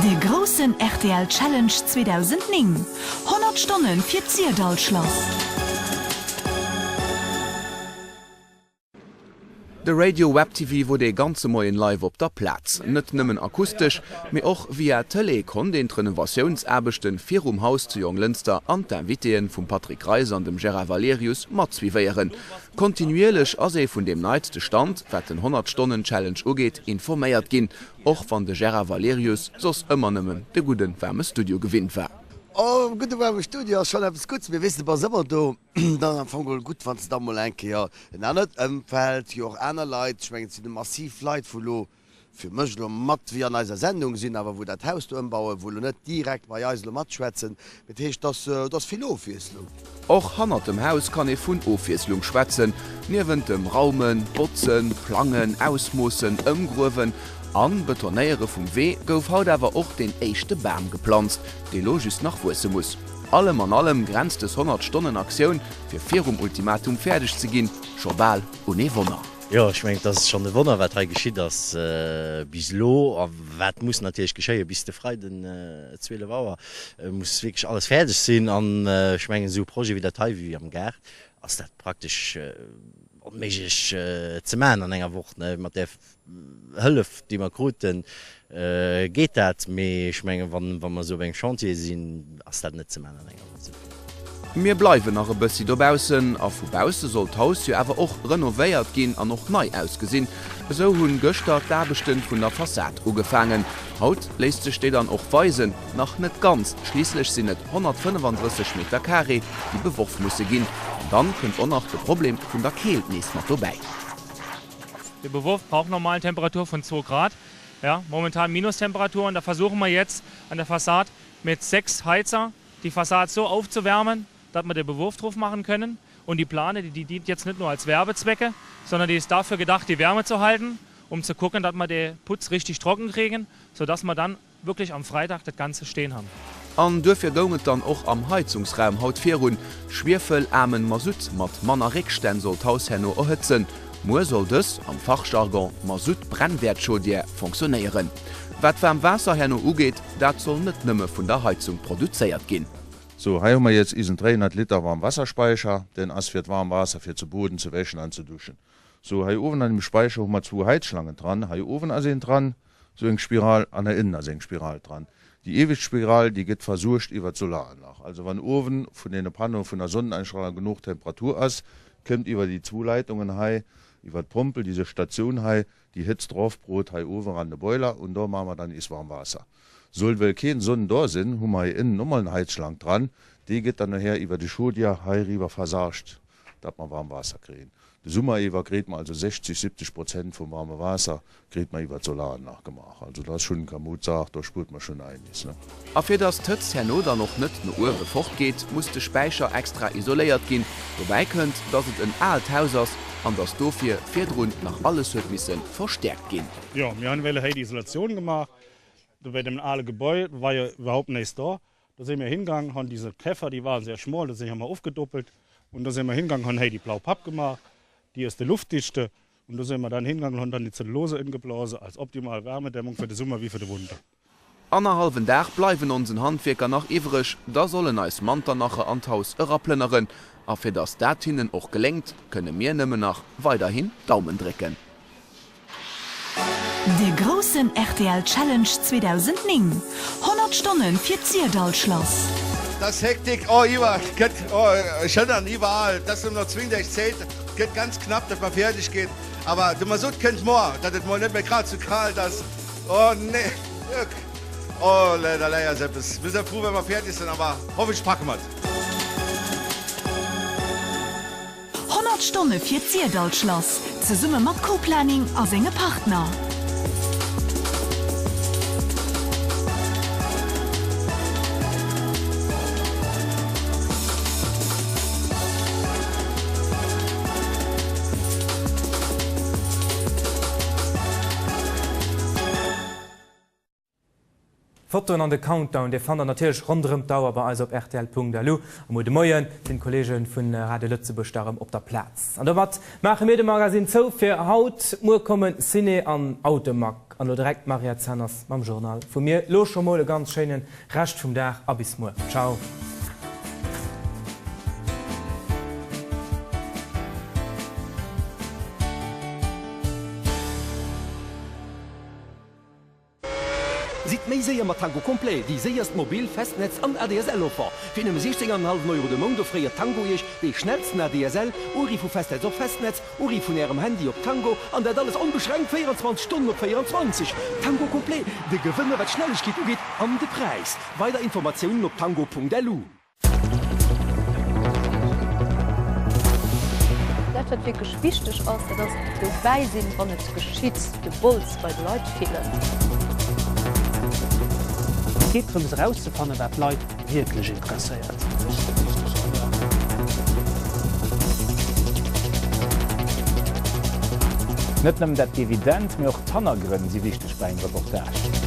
De großen RTL Challenge 2009. 100 Stunden für Zierdalschloss. De Radio Web TV wo de ganze Moien live op der Platz. Net nëmmen akustisch, mé och via Tele kon den Renovationserbechten fir Haus zu Jong Lünster an d'Invitéen vum Patrick Reiser an dem Gerard Valerius mat zwiveieren. Kontinuierlech as vun dem neidste Stand, wat den 100-Stunden-Challenge ugeet, informéiert ginn, och van de Gerard Valerius sos ëmmer nëmmen de guten wärme Studio gewinnt war. Oh, gute wärme Studio schon gut. Wir wissen was immer do dann vu gut van da enke ja en anet ëmfeld Jo einer Leiit schwngen sie de massiv Leiit vu fir Mëchlo mat wie an eiser Sendung sinn, awer wo dat Haus ëmbaue, wo net direkt bei Eislo mat schwätzen, bethecht das Philofieslo. Och hanner dem Haus kann e vun Ofieslung schwätzen, niewen dem Raumen, Botzen, Plangen, Ausmossen, ëmgrowen, an Betonéiere vum Wee gouf haut awer och den éischchte Bärm geplant, de Logis nach Wusse muss. Allem an allem grenzt es 100-Stunden-Aktiun fir virum Ultimatum fertig ze ginn, schobal un e Wonner. Ja, ich mein, das ist schon de Wonner, wat geschieht das bis lo, a wat muss natürlich geschéie bis de Frei den 12 Auer muss wirklich alles fertig sinn an schmengen so Projekt wie der Teil wie am Gerd, ass dat praktisch onméigich ze maen an enger Wocht mat der Hëllef, die man kruten geht dat méi schmengen wann man so eng Chantier sinn ass dat net ze maen an enger Wocht. Mir bleiwen nach e bëssi dobausen, a vubause sollt d'Haus jo awer och renovéiert ginn an noch nei ausgesinn. So hunn Gëchter d'Aarbestin vun der Fassade ugefangen. Haut läist sech steet an och weisen, nach net ganz. Schließlich sinn net 135 Meter Carré, die beworf musse ginn. Dann kënnt auch noch de Problem vun der Kehl nees mat vorbei. Der Bewurf braucht normale Temperatur von 2 Grad. Ja, momentan Minustemperatur und da versuchen wir jetzt an der Fassade mit 6 Heizer die Fassade so aufzuwärmen, dass wir den Bewurf drauf machen können. Und die Plane, die dient jetzt nicht nur als Werbezwecke, sondern die ist dafür gedacht, die Wärme zu halten, um zu gucken, dass wir den Putz richtig trocken kriegen, sodass wir dann wirklich am Freitag das Ganze stehen haben. An dofir goumet dann och am Heizungsraum haut virun schwierfelärmen Masut mat Manner Rickstä soll d'Haushenno erhëtzen. Mo soll dës am Fachjargon Masut Brennwertschodier funktionéieren. Wat wärm Wasserhenno ugeet, dat soll net nëmme vun der Heizung produzéiert ginn. So ha wir jetzt isen 300 Liter warm Wasserspeicher, den ass fir warm Wasser fir zu Boden zu wäschen anzuduschen. So ha oben an dem Speicher hummer 2 Heizschlangen dran, ha oben asinn dran, so eng Spiral an der Innen eng Spiral dran. Die Ewigspiral, die geht versucht iwwer Solaranlage. Also wann oben von den Panno von der Sonneneinstrahlung genug Temperatur ass, kommt über die Zuleitungen hei, über die Pumpe, diese Station hei, die hitzt drauf Brot hei oben an den Boiler und da machen wir dann ist warm Wasser. Soll wel kein Sonnen da sind, haben wir innen nochmal einen Heizschlang dran, die geht dann nachher über die Schodia hei rüber versagt, dass man warm Wasser kriegen. Die Summe kriegt man also 60-70% vom warmen Wasser kriegt man über Solaranlage gemacht. Also das schon Kamut sagt, da spürt man schon einiges. Ne? A fir das Tötz Herr Noder noch net ne Uhr fortgeht, muss der Speicher extra isoliert gehen, wobei könnt, dass es ein Althausers an das dofir Firrund nach alles Wissen verstärkt gehen. Ja, wir haben die Isolation gemacht. Bei dem alle Gebäude war ja überhaupt nichts da. Da sind wir hingegangen, haben diese Käfer, die waren sehr schmal, das haben wir aufgedoppelt. Und da sind wir hingegangen, haben die blau Papp gemacht. Die ist die luftdichte und da sind wir dann hingegangen und haben dann die Zellulose ingeblasen als optimale Wärmedämmung für die Sommer wie für die Wunder. An der halben Tag bleiben unseren Handwerker noch ivrig, da sollen als Manter nachher an Haus erplenneren. Aber für das dat ihnen auch gelingt, können wir nimmer nach weiterhin Daumen drücken. Der großen RTL Challenge 2009. 100 Stunden für Zierdalschloss. Das Hektik, ich hätte an überall, das noch zwingend erzählt, geht ganz knapp, dass man fertig geht. Aber du Masut kennt more, dass es mal nicht mehr gerade zu kalt ist. Oh nee, oh leider, Seppes. Wir sind froh, wenn wir fertig sind, aber hoffentlich packen wir es. 100 Stunden für Zierdalschloss. Zusammen mit Co-Planning als enge Partner. Foto an den Countdown, der fand natürlich rundum Dauer bei also op rtl.lu am de Moien den Kollegen vun Radio Lützeburg starm op der Platz. An der wat mache mir de Magasin zo fir Haut mo kommen Sinne an Automak an direkt Maria Zenners mam Journal. Vu mir lo schon mole ganz schönen recht vum Dach a bis mo. Ciao. Sieht méi séier mat Tango komplett, die séierst mobil Festnetz an ADSL-Offer. Fin 16,5 € de Mong doréier Tangoich, déi schnellsten ADSL, Uri vu Festnetz op Festnetz, Uri vun Ärem Handy op Tango, an dat alles onbeschränkt 24 Stunden op 24. Tango komplett, de Gewënne wat Schnelligkeit ugeet an de Preis. Weiter Informationen op tango.lu. Dat wat wirklich wichtig aus, dass du beisinn wann het geschieht, de Bulls bei de Leute fehlen. Geht um es rauszufahren, was Leute wirklich interessiert. Nicht nur das Dividend, mir auch Tannergründe sind wichtig bei einer Reportage.